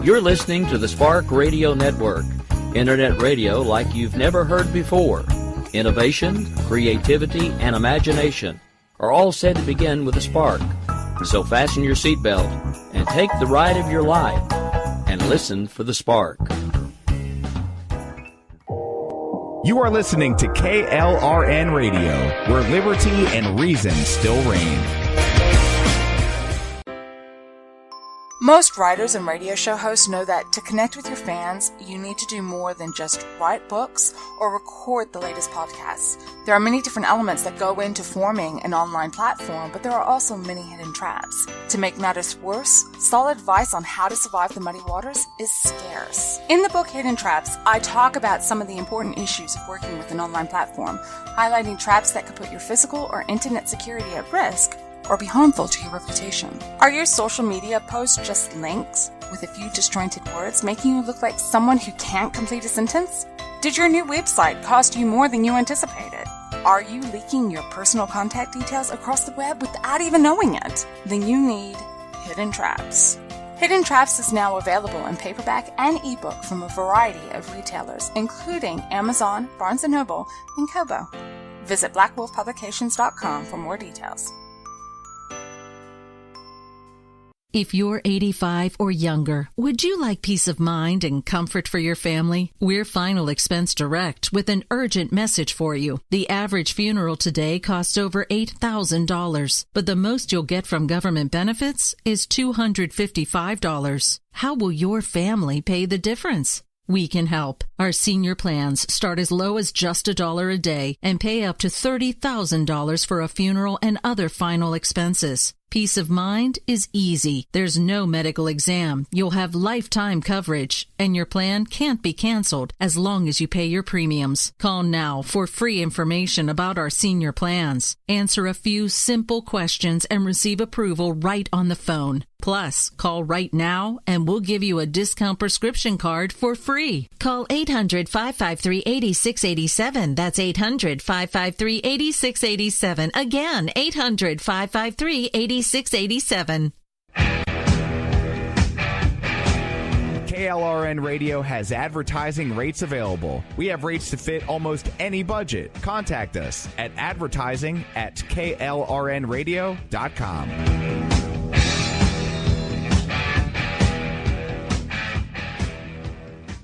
You're listening to the Spark Radio Network, Internet radio like you've never heard before. Innovation, creativity, and imagination are all said to begin with a spark. So fasten your seatbelt and take the ride of your life and listen for the spark. You are listening to KLRN Radio, where liberty and reason still reign. Most writers and radio show hosts know that to connect with your fans, you need to do more than just write books or record the latest podcasts. There are many different elements that go into forming an online platform, but there are also many hidden traps. To make matters worse, solid advice on how to survive the muddy waters is scarce. In the book Hidden Traps, I talk about some of the important issues of working with an online platform, highlighting traps that could put your physical or internet security at risk or be harmful to your reputation. Are your social media posts just links with a few disjointed words, making you look like someone who can't complete a sentence? Did your new website cost you more than you anticipated? Are you leaking your personal contact details across the web without even knowing it? Then you need Hidden Traps. Hidden Traps is now available in paperback and ebook from a variety of retailers, including Amazon, Barnes & Noble, and Kobo. Visit blackwolfpublications.com for more details. If you're 85 or younger, would you like peace of mind and comfort for your family? We're Final Expense Direct with an urgent message for you. The average funeral today costs over $8,000, but the most you'll get from government benefits is $255. How will your family pay the difference? We can help. Our senior plans start as low as just $1 a day and pay up to $30,000 for a funeral and other final expenses. Peace of mind is easy. There's no medical exam. You'll have lifetime coverage, and your plan can't be canceled as long as you pay your premiums. Call now for free information about our senior plans. Answer a few simple questions and receive approval right on the phone. Plus, call right now and we'll give you a discount prescription card for free. Call 800-553-8687. That's 800-553-8687. Again, 800-553-8687. KLRN Radio has advertising rates available. We have rates to fit almost any budget. Contact us at advertising@klrnradio.com.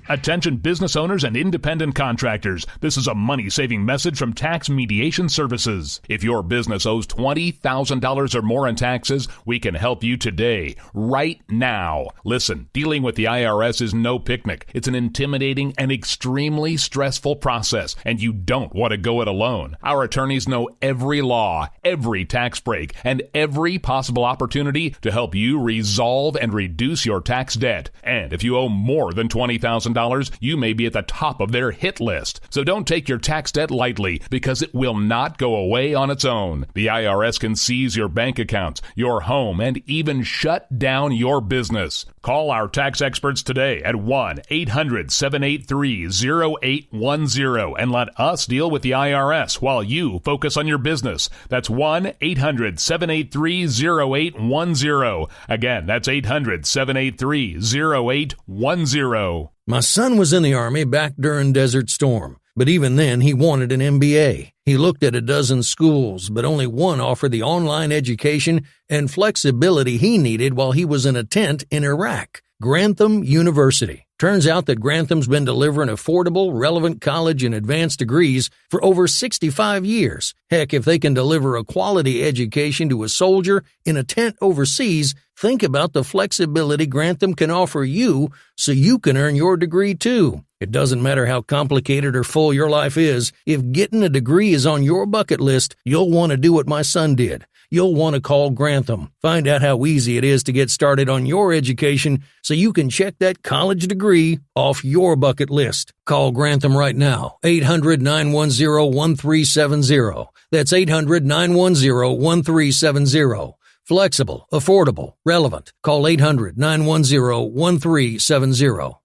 Attention business owners and independent contractors. This is a money-saving message from Tax Mediation Services. If your business owes $20,000 or more in taxes, we can help you today, right now. Listen, dealing with the IRS is no picnic. It's an intimidating and extremely stressful process, and you don't want to go it alone. Our attorneys know every law, every tax break, and every possible opportunity to help you resolve and reduce your tax debt. And if you owe more than $20,000, you may be at the top of their hit list. So don't take your tax debt lightly, because it will not go away on its own. The IRS can seize your bank accounts, your home, and even shut down your business. Call our tax experts today at 1-800-783-0810 and let us deal with the IRS while you focus on your business. That's 1-800-783-0810. Again, that's 800-783-0810. My son was in the Army back during Desert Storm, but even then he wanted an MBA. He looked at a dozen schools, but only one offered the online education and flexibility he needed while he was in a tent in Iraq. Grantham University. Turns out that Grantham's been delivering affordable, relevant college and advanced degrees for over 65 years. Heck, if they can deliver a quality education to a soldier in a tent overseas, think about the flexibility Grantham can offer you so you can earn your degree too. It doesn't matter how complicated or full your life is, if getting a degree is on your bucket list, you'll want to do what my son did. You'll want to call Grantham. Find out how easy it is to get started on your education so you can check that college degree off your bucket list. Call Grantham right now, 800-910-1370. That's 800-910-1370. Flexible, affordable, relevant. Call 800-910-1370.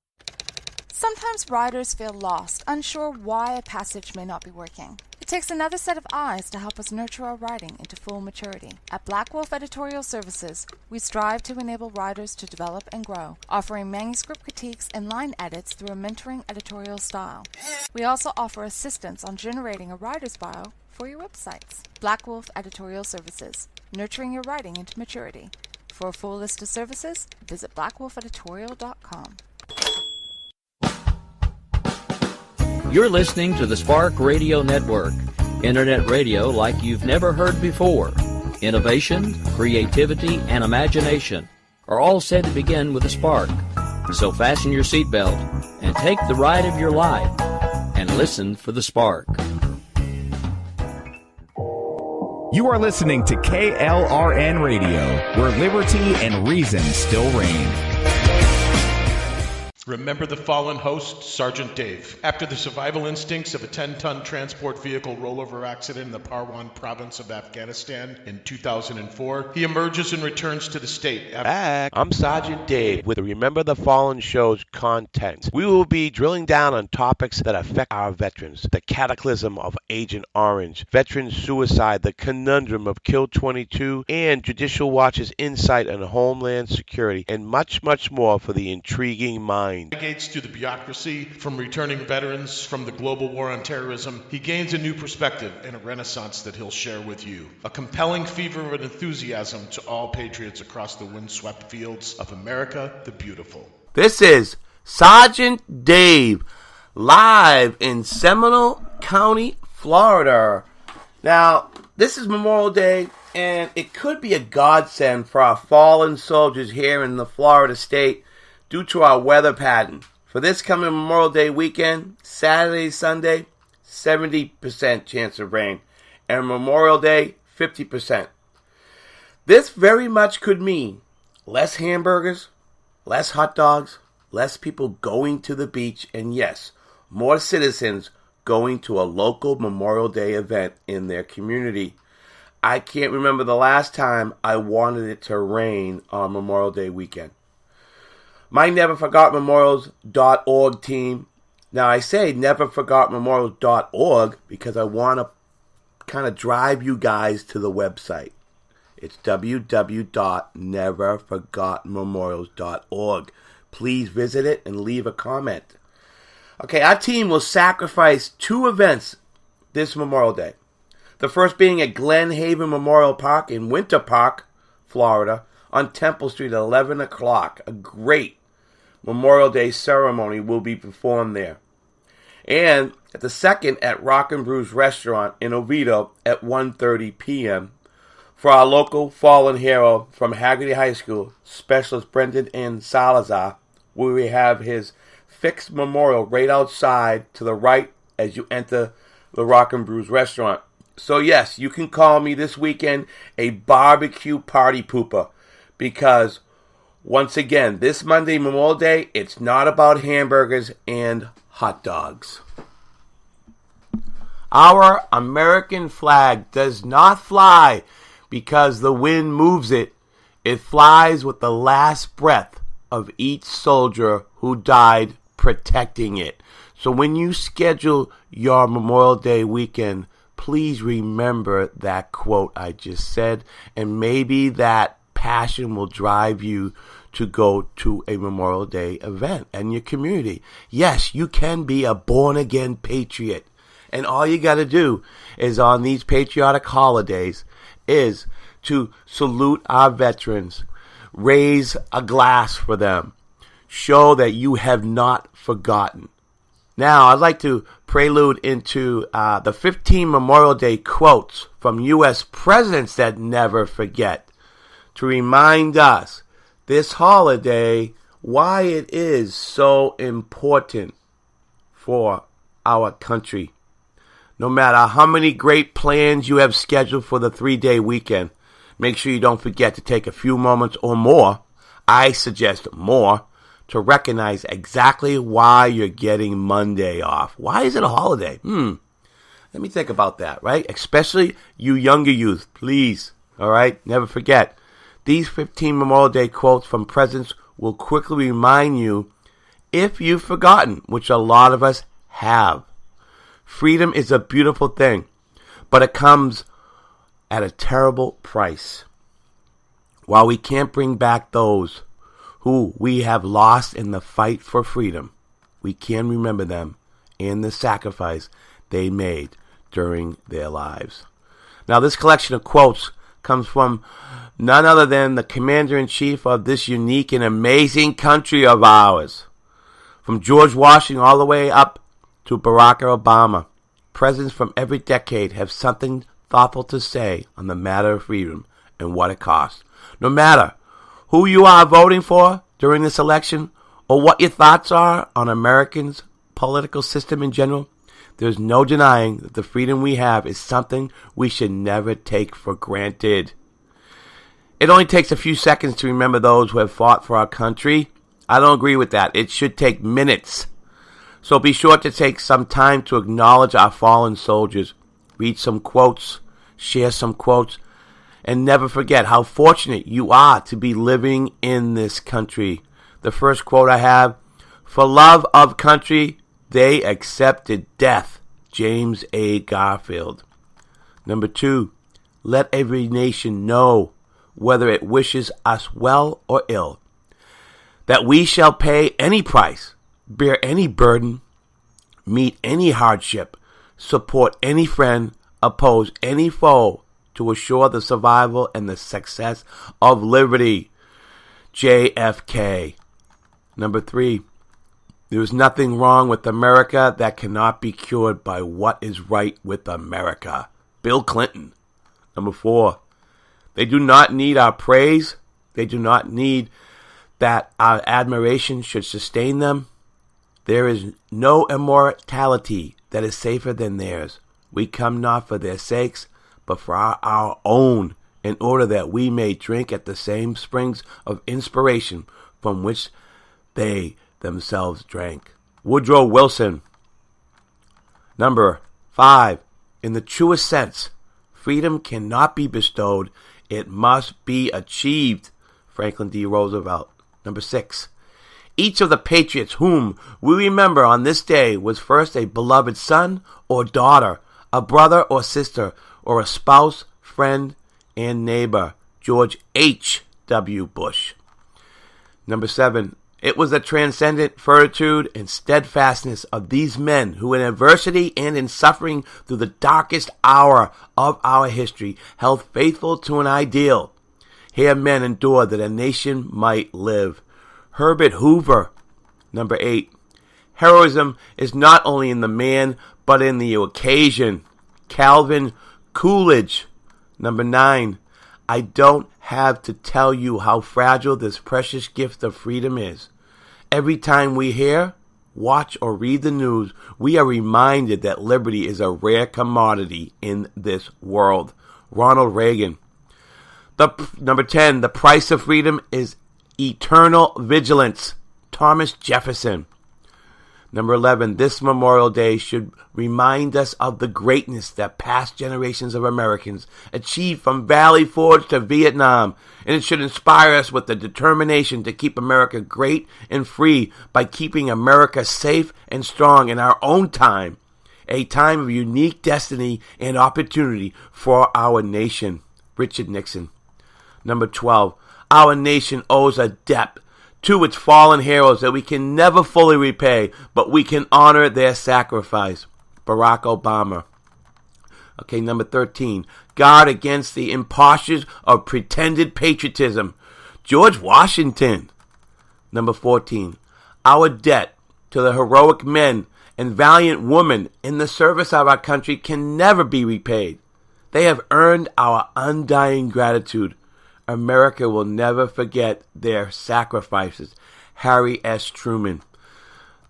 Sometimes writers feel lost, unsure why a passage may not be working. takes another set of eyes to help us nurture our writing into full maturity. At Black Wolf Editorial Services, we strive to enable writers to develop and grow, offering manuscript critiques and line edits through a mentoring editorial style. We also offer assistance on generating a writer's bio for your websites. Black Wolf Editorial Services, nurturing your writing into maturity. For a full list of services, visit blackwolfeditorial.com. You're listening to the Spark Radio Network, internet radio like you've never heard before. Innovation, creativity, and imagination are all said to begin with a spark. So fasten your seatbelt and take the ride of your life and listen for the spark. You are listening to KLRN Radio, where liberty and reason still reign. Remember the fallen host, Sergeant Dave. After the survival instincts of a 10-ton transport vehicle rollover accident in the Parwan province of Afghanistan in 2004, he emerges and returns to the state. Back. I'm Sergeant Dave with the Remember the Fallen show's content. We will be drilling down on topics that affect our veterans. The cataclysm of Agent Orange, veteran suicide, the conundrum of Kill 22, and Judicial Watch's insight on Homeland Security, and much, much more for the intriguing mind. Navigates through the bureaucracy from returning veterans from the global war on terrorism. He gains a new perspective and a renaissance that he'll share with you. A compelling fever of enthusiasm to all patriots across the windswept fields of America the Beautiful. This is Sergeant Dave, live in Seminole County, Florida. Now, this is Memorial Day, and it could be a godsend for our fallen soldiers here in the Florida state due to our weather pattern. For this coming Memorial Day weekend, Saturday, Sunday, 70% chance of rain, and Memorial Day, 50%. This very much could mean less hamburgers, less hot dogs, less people going to the beach, and yes, more citizens going to a local Memorial Day event in their community. I can't remember the last time I wanted it to rain on Memorial Day weekend. My NeverForgotMemorials.org team. Now, I say NeverForgotMemorials.org because I want to kind of drive you guys to the website. It's www.neverforgotmemorials.org. Please visit it and leave a comment. Okay, our team will sacrifice 2 events this Memorial Day. The first being at Glen Haven Memorial Park in Winter Park, Florida, on Temple Street at 11 o'clock. A great Memorial Day ceremony will be performed there. And at the second at Rock and Brews Restaurant in Oviedo at 1:30 p.m. for our local fallen hero from Haggerty High School, Specialist Brendan N. Salazar, where we have his fixed memorial right outside to the right as you enter the Rock and Brews Restaurant. So yes, you can call me this weekend a barbecue party pooper, because once again, this Monday, Memorial Day, it's not about hamburgers and hot dogs. Our American flag does not fly because the wind moves it. It flies with the last breath of each soldier who died protecting it. So when you schedule your Memorial Day weekend, please remember that quote I just said, and maybe that passion will drive you to go to a Memorial Day event in your community. Yes, you can be a born-again patriot. And all you got to do is on these patriotic holidays is to salute our veterans, raise a glass for them, show that you have not forgotten. Now, I'd like to prelude into the 15 Memorial Day quotes from U.S. presidents that never forget, to remind us this holiday why it is so important for our country. No matter how many great plans you have scheduled for the 3-day weekend, make sure you don't forget to take a few moments or more, I suggest more, to recognize exactly why you're getting Monday off. Why is it a holiday? Let me think about that, right? Especially you younger youth, please, all right? Never forget. These 15 Memorial Day quotes from presidents will quickly remind you, if you've forgotten, which a lot of us have. Freedom is a beautiful thing. but it comes at a terrible price. While we can't bring back those who we have lost in the fight for freedom, we can remember them and the sacrifice they made during their lives. Now, this collection of quotes comes from none other than the commander-in-chief of this unique and amazing country of ours. From George Washington all the way up to Barack Obama, presidents from every decade have something thoughtful to say on the matter of freedom and what it costs. No matter who you are voting for during this election or what your thoughts are on Americans' political system in general, there's no denying that the freedom we have is something we should never take for granted. It only takes a few seconds to remember those who have fought for our country. I don't agree with that. It should take minutes. So be sure to take some time to acknowledge our fallen soldiers. Read some quotes, share some quotes, and never forget how fortunate you are to be living in this country. The first quote I have, "For love of country, they accepted death." James A. Garfield. Number 2, let every nation know, whether it wishes us well or ill, that we shall pay any price, bear any burden, meet any hardship, support any friend, oppose any foe, to assure the survival and the success of liberty. JFK. Number 3, there is nothing wrong with America that cannot be cured by what is right with America. Bill Clinton. Number 4, they do not need our praise. They do not need that our admiration should sustain them. There is no immortality that is safer than theirs. We come not for their sakes, but for our own, in order that we may drink at the same springs of inspiration from which they themselves drank. Woodrow Wilson. Number 5, in the truest sense, freedom cannot be bestowed, it must be achieved. Franklin D. Roosevelt. Number 6, each of the patriots whom we remember on this day was first a beloved son or daughter, a brother or sister, or a spouse, friend, and neighbor. George H.W. Bush. Number 7, it was the transcendent fortitude and steadfastness of these men who in adversity and in suffering through the darkest hour of our history held faithful to an ideal. Here men endured that a nation might live. Herbert Hoover. Number 8, heroism is not only in the man but in the occasion. Calvin Coolidge. Number 9, I don't have to tell you how fragile this precious gift of freedom is. Every time we hear, watch, or read the news, we are reminded that liberty is a rare commodity in this world. Ronald Reagan. Number 10, the price of freedom is eternal vigilance. Thomas Jefferson. Number 11, this Memorial Day should remind us of the greatness that past generations of Americans achieved from Valley Forge to Vietnam, and it should inspire us with the determination to keep America great and free by keeping America safe and strong in our own time, a time of unique destiny and opportunity for our nation. Richard Nixon. Number 12, our nation owes a debt to its fallen heroes that we can never fully repay, but we can honor their sacrifice. Barack Obama. Okay, number 13, guard against the impostures of pretended patriotism. George Washington. Number 14, our debt to the heroic men and valiant women in the service of our country can never be repaid. They have earned our undying gratitude. America will never forget their sacrifices. Harry S. Truman.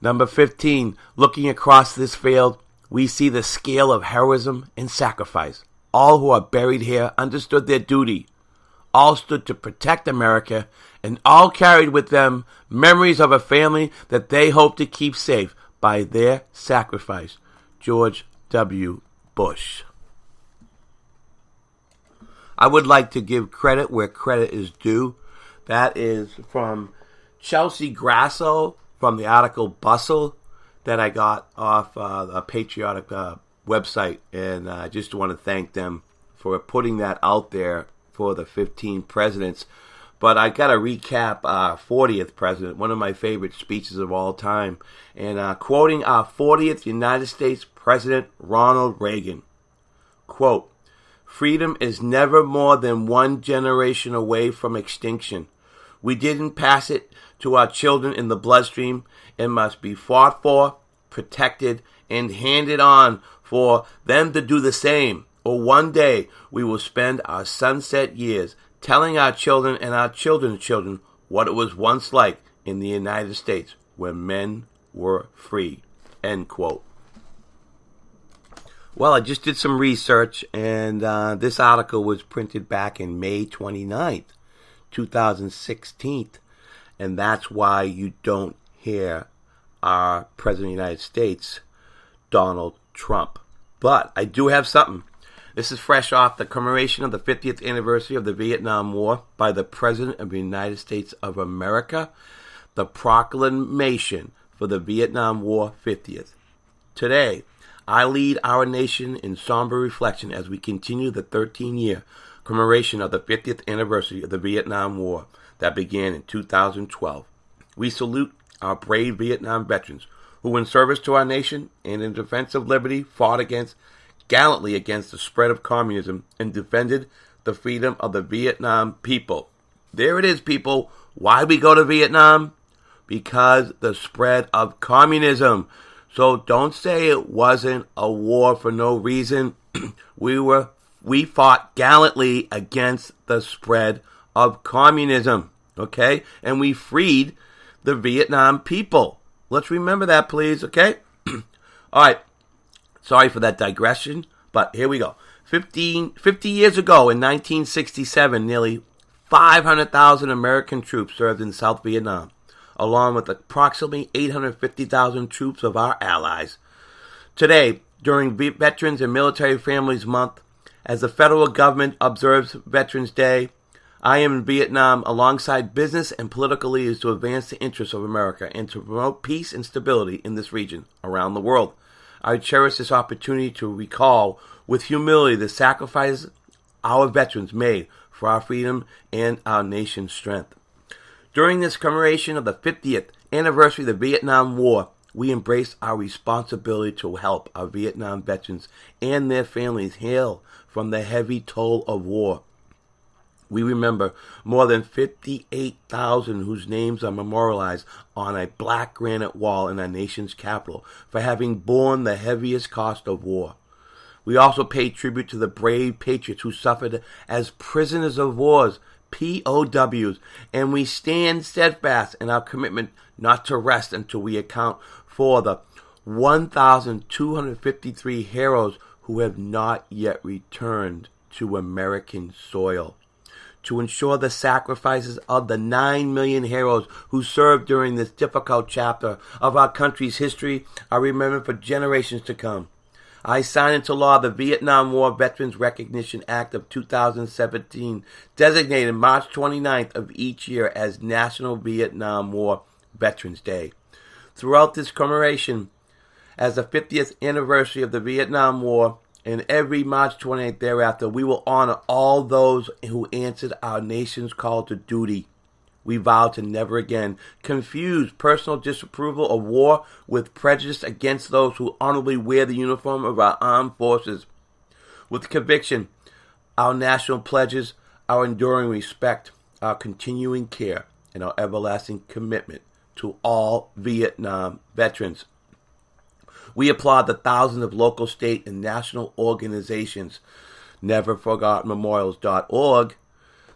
Number 15, looking across this field, we see the scale of heroism and sacrifice. All who are buried here understood their duty. All stood to protect America, and all carried with them memories of a family that they hoped to keep safe by their sacrifice. George W. Bush. I would like to give credit where credit is due. That is from Chelsea Grasso from the article Bustle that I got off a patriotic website, and I just want to thank them for putting that out there for the 15 presidents. But I got to recap our 40th president, one of my favorite speeches of all time, and quoting our 40th United States President, Ronald Reagan. Quote, "Freedom is never more than one generation away from extinction. We didn't pass it to our children in the bloodstream. It must be fought for, protected, and handed on for them to do the same. Or one day we will spend our sunset years telling our children and our children's children what it was once like in the United States when men were free." End quote. Well, I just did some research, and this article was printed back in May 29th, 2016, and that's why you don't hear our President of the United States, Donald Trump. But I do have something. This is fresh off the commemoration of the 50th anniversary of the Vietnam War by the President of the United States of America, the proclamation for the Vietnam War 50th. Today, I lead our nation in somber reflection as we continue the 13-year commemoration of the 50th anniversary of the Vietnam War that began in 2012. We salute our brave Vietnam veterans who, in service to our nation and in defense of liberty, fought gallantly against the spread of communism and defended the freedom of the Vietnam people. There it is, people. Why we go to Vietnam? Because the spread of communism. So don't say it wasn't a war for no reason. We fought gallantly against the spread of communism, okay? And we freed the Vietnam people. Let's remember that, please, okay? All right. Sorry for that digression, but here we go. 50 years ago in 1967, nearly 500,000 American troops served in South Vietnam, along with approximately 850,000 troops of our allies. Today, during Veterans and Military Families Month, as the federal government observes Veterans Day, I am in Vietnam alongside business and political leaders to advance the interests of America and to promote peace and stability in this region around the world. I cherish this opportunity to recall with humility the sacrifices our veterans made for our freedom and our nation's strength. During this commemoration of the 50th anniversary of the Vietnam War, we embrace our responsibility to help our Vietnam veterans and their families heal from the heavy toll of war. We remember more than 58,000 whose names are memorialized on a black granite wall in our nation's capital for having borne the heaviest cost of war. We also pay tribute to the brave patriots who suffered as prisoners of wars, POWs, and we stand steadfast in our commitment not to rest until we account for the 1,253 heroes who have not yet returned to American soil. To ensure the sacrifices of the 9 million heroes who served during this difficult chapter of our country's history are remembered for generations to come. I signed into law the Vietnam War Veterans Recognition Act of 2017, designated March 29th of each year as National Vietnam War Veterans Day. Throughout this commemoration, as the 50th anniversary of the Vietnam War, and every March 28th thereafter, we will honor all those who answered our nation's call to duty. We vow to never again confuse personal disapproval of war with prejudice against those who honorably wear the uniform of our armed forces. With conviction, our national pledges, our enduring respect, our continuing care, and our everlasting commitment to all Vietnam veterans. We applaud the thousands of local, state, and national organizations, NeverForgottenMemorials.org,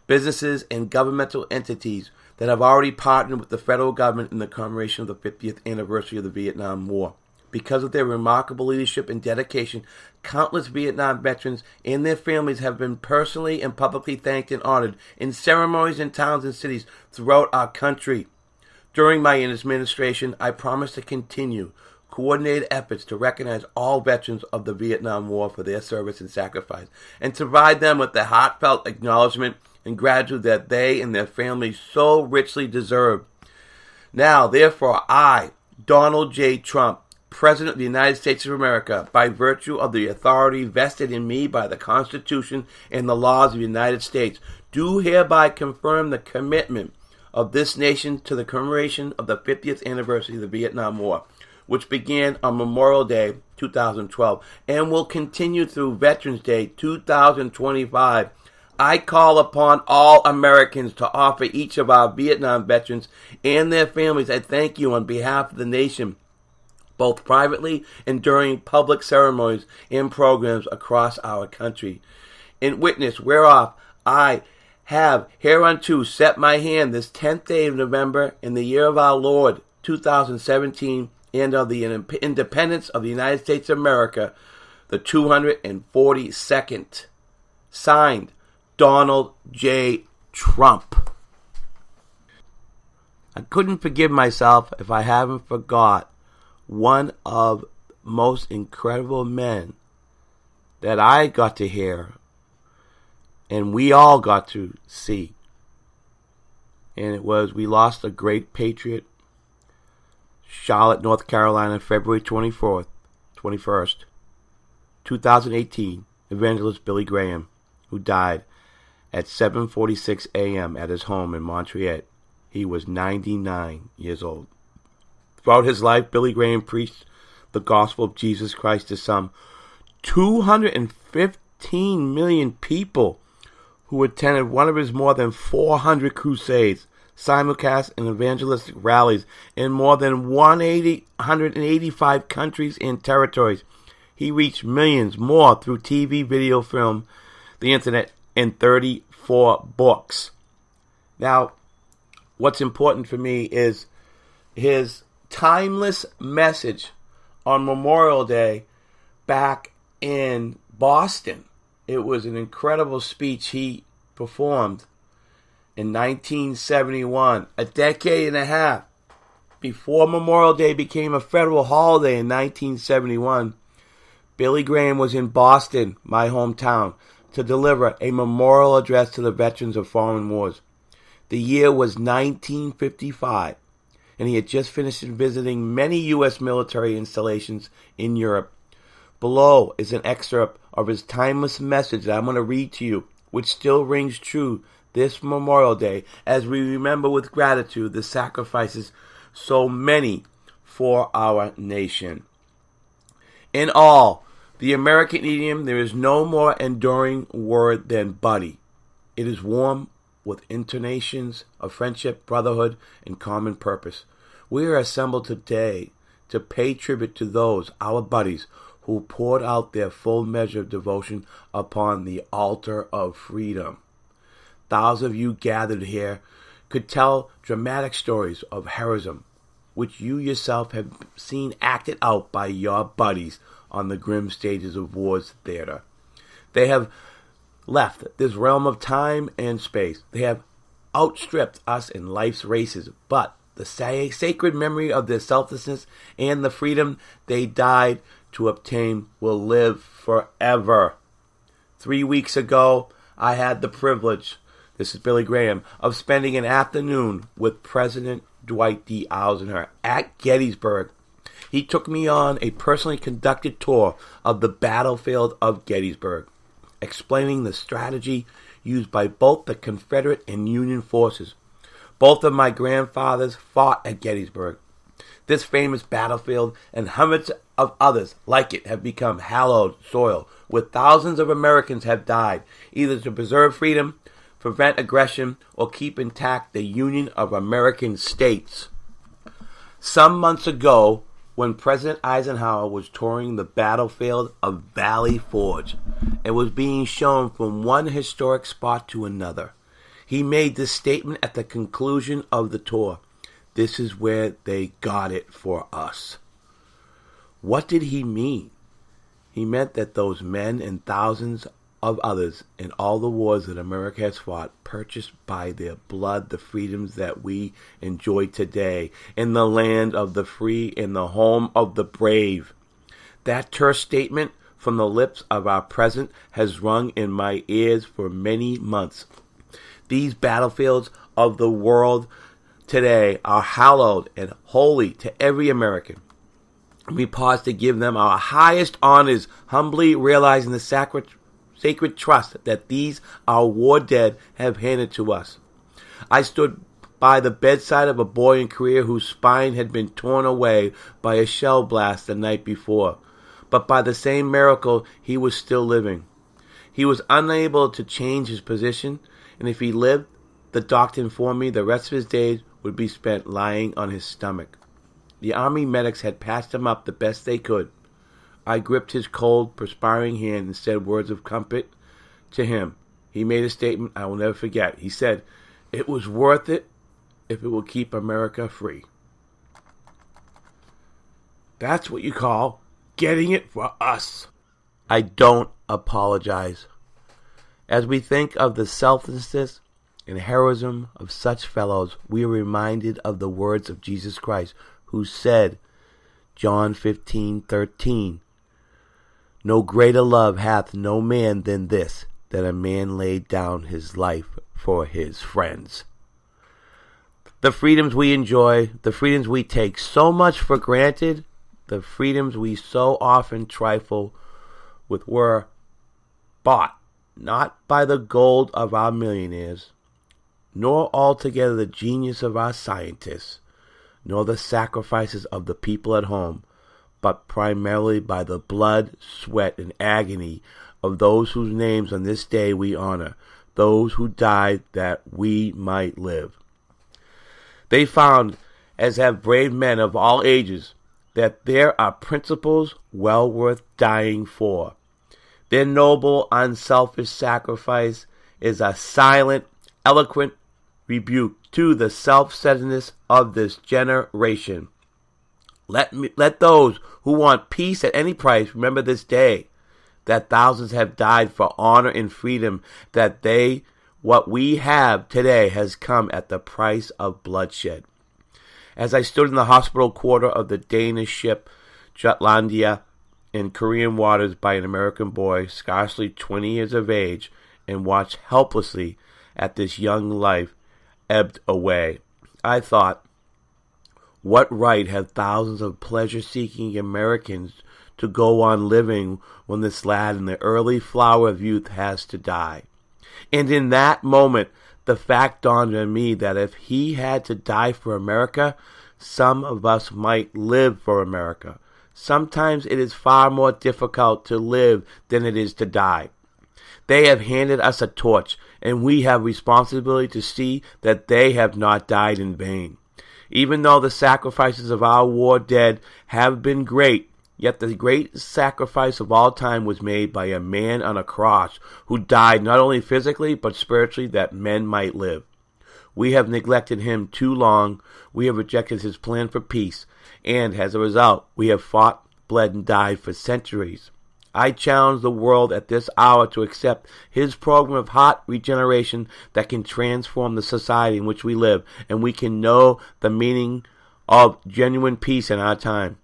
businesses, and governmental entities that have already partnered with the federal government in the commemoration of the 50th anniversary of the Vietnam War. Because of their remarkable leadership and dedication, countless Vietnam veterans and their families have been personally and publicly thanked and honored in ceremonies in towns and cities throughout our country. During my administration, I promise to continue coordinated efforts to recognize all veterans of the Vietnam War for their service and sacrifice, and to provide them with the heartfelt acknowledgement and gratitude that they and their families so richly deserve. Now, therefore, I, Donald J. Trump, President of the United States of America, by virtue of the authority vested in me by the Constitution and the laws of the United States, do hereby confirm the commitment of this nation to the commemoration of the 50th anniversary of the Vietnam War, which began on Memorial Day 2012 and will continue through Veterans Day 2025. I call upon all Americans to offer each of our Vietnam veterans and their families a thank you on behalf of the nation, both privately and during public ceremonies and programs across our country. In witness whereof I have hereunto set my hand this 10th day of November in the year of our Lord 2017 and of the independence of the United States of America, the 242nd. Signed, Donald J. Trump. I couldn't forgive myself if I haven't forgot one of the most incredible men that I got to hear and we all got to see. And it was, we lost a great patriot, Charlotte, North Carolina, February 21st, 2018, evangelist Billy Graham, who died at 7:46 a.m. at his home in Montreal. He was 99 years old. Throughout his life, Billy Graham preached the gospel of Jesus Christ to some 215 million people who attended one of his more than 400 crusades, simulcasts, and evangelistic rallies in more than 185 countries and territories. He reached millions more through TV, video, film, the internet, and 34 books. Now, what's important for me is his timeless message on Memorial Day back in Boston. It was an incredible speech he performed in 1971, a decade and a half before Memorial Day became a federal holiday in 1971. Billy Graham was in Boston, my hometown, to deliver a memorial address to the veterans of foreign wars. The year was 1955, and he had just finished visiting many U.S. military installations in Europe. Below is an excerpt of his timeless message that I'm going to read to you, which still rings true this Memorial Day as we remember with gratitude the sacrifices so many for our nation. In all, the American idiom, there is no more enduring word than buddy. It is warm with intonations of friendship, brotherhood, and common purpose. We are assembled today to pay tribute to those, our buddies, who poured out their full measure of devotion upon the altar of freedom. Thousands of you gathered here could tell dramatic stories of heroism, which you yourself have seen acted out by your buddies on the grim stages of war's theater. They have left this realm of time and space. They have outstripped us in life's races, but the sacred memory of their selflessness and the freedom they died to obtain will live forever. 3 weeks ago, I had the privilege, this is Billy Graham, of spending an afternoon with President Dwight D. Eisenhower at Gettysburg. He took me on a personally conducted tour of the battlefield of Gettysburg, explaining the strategy used by both the Confederate and Union forces. Both of my grandfathers fought at Gettysburg. This famous battlefield and hundreds of others like it have become hallowed soil, where thousands of Americans have died, either to preserve freedom, prevent aggression, or keep intact the Union of American States. Some months ago, when President Eisenhower was touring the battlefield of Valley Forge and was being shown from one historic spot to another, he made this statement at the conclusion of the tour: "This is where they got it for us." What did he mean? He meant that those men and thousands of others in all the wars that America has fought purchased by their blood the freedoms that we enjoy today in the land of the free, in the home of the brave. That terse statement from the lips of our president has rung in my ears for many months. These battlefields of the world today are hallowed and holy to every American. We pause to give them our highest honors, humbly realizing the sacred trust that these, our war dead, have handed to us. I stood by the bedside of a boy in Korea whose spine had been torn away by a shell blast the night before. But by the same miracle, he was still living. He was unable to change his position, and if he lived, the doctor informed me the rest of his days would be spent lying on his stomach. The army medics had patched him up the best they could. I gripped his cold, perspiring hand and said words of comfort to him. He made a statement I will never forget. He said, "It was worth it if it will keep America free." That's what you call getting it for us. I don't apologize. As we think of the selflessness and heroism of such fellows, we are reminded of the words of Jesus Christ, who said, John 15:13, "No greater love hath no man than this, that a man laid down his life for his friends." The freedoms we enjoy, the freedoms we take so much for granted, the freedoms we so often trifle with were bought not by the gold of our millionaires, nor altogether the genius of our scientists, nor the sacrifices of the people at home, but primarily by the blood, sweat, and agony of those whose names on this day we honor, those who died that we might live. They found, as have brave men of all ages, that there are principles well worth dying for. Their noble, unselfish sacrifice is a silent, eloquent rebuke to the self-centeredness of this generation. Let those who want peace at any price remember this day, that thousands have died for honor and freedom, that what we have today has come at the price of bloodshed. As I stood in the hospital quarter of the Danish ship Jutlandia in Korean waters by an American boy, scarcely 20 years of age, and watched helplessly at this young life ebbed away, I thought, what right have thousands of pleasure-seeking Americans to go on living when this lad in the early flower of youth has to die? And in that moment, the fact dawned on me that if he had to die for America, some of us might live for America. Sometimes it is far more difficult to live than it is to die. They have handed us a torch, and we have responsibility to see that they have not died in vain. Even though the sacrifices of our war dead have been great, yet the great sacrifice of all time was made by a man on a cross who died not only physically but spiritually that men might live. We have neglected him too long. We have rejected his plan for peace, and as a result, we have fought, bled, and died for centuries. I challenge the world at this hour to accept his program of heart regeneration that can transform the society in which we live, and we can know the meaning of genuine peace in our time.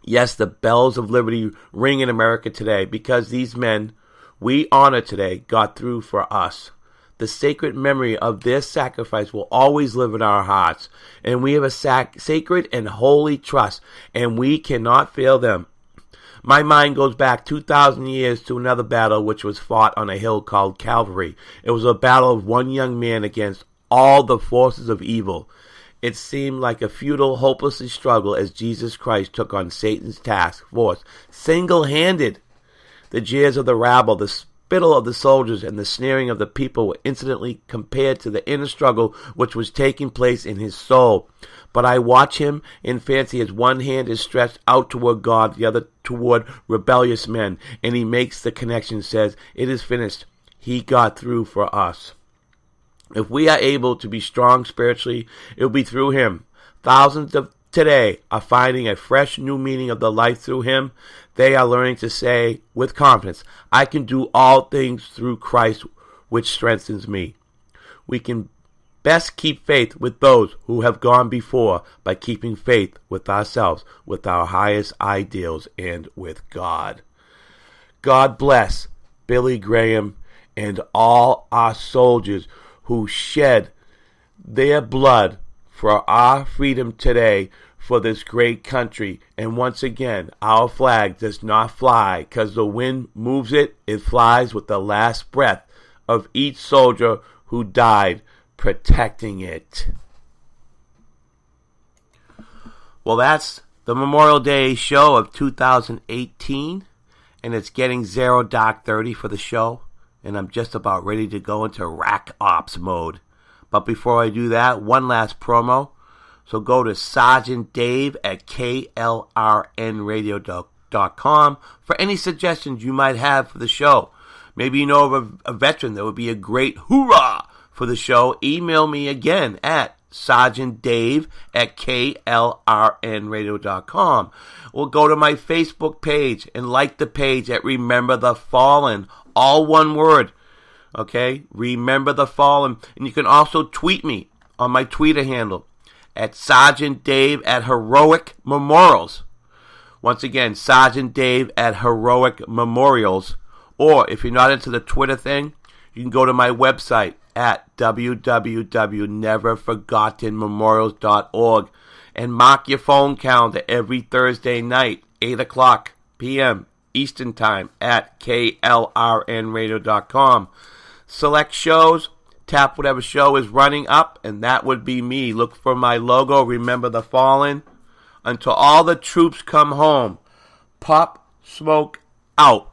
Yes, the bells of liberty ring in America today because these men we honor today got through for us. The sacred memory of their sacrifice will always live in our hearts, and we have a sacred and holy trust, and we cannot fail them. My mind goes back 2,000 years to another battle which was fought on a hill called Calvary. It was a battle of one young man against all the forces of evil. It seemed like a futile, hopeless struggle as Jesus Christ took on Satan's task force single-handed. The jeers of the rabble, the spittle of the soldiers, and the sneering of the people were instantly compared to the inner struggle which was taking place in his soul. But I watch him in fancy as one hand is stretched out toward God, the other toward rebellious men, and he makes the connection, says, "It is finished. He got through for us." If we are able to be strong spiritually, it will be through him. Thousands of today are finding a fresh new meaning of the life through him. They are learning to say with confidence, "I can do all things through Christ which strengthens me." We can best keep faith with those who have gone before by keeping faith with ourselves, with our highest ideals, and with God. God bless Billy Graham and all our soldiers who shed their blood for our freedom today, for this great country. And once again, our flag does not fly because the wind moves it. It flies with the last breath of each soldier who died protecting it. Well, that's the Memorial Day show of 2018, and it's getting dark 30 for the show, and I'm just about ready to go into rack ops mode. But before I do that, one last promo. So go to Sergeant Dave at klrnradio.com for any suggestions you might have for the show. Maybe you know of a veteran that would be a great hoorah for the show. Email me again at Sergeant Dave at klrnradio.com. Or go to my Facebook page and like the page at Remember the Fallen. All one word. Okay? Remember the Fallen. And you can also tweet me on my Twitter handle at Sergeant Dave at Heroic Memorials. Once again, Sergeant Dave at Heroic Memorials. Or if you're not into the Twitter thing, you can go to my website at www.neverforgottenmemorials.org and mark your phone calendar every Thursday night, 8 o'clock p.m. Eastern Time at klrnradio.com. Select shows, tap whatever show is running up, and that would be me. Look for my logo, Remember the Fallen. Until all the troops come home, Pop Smoke out.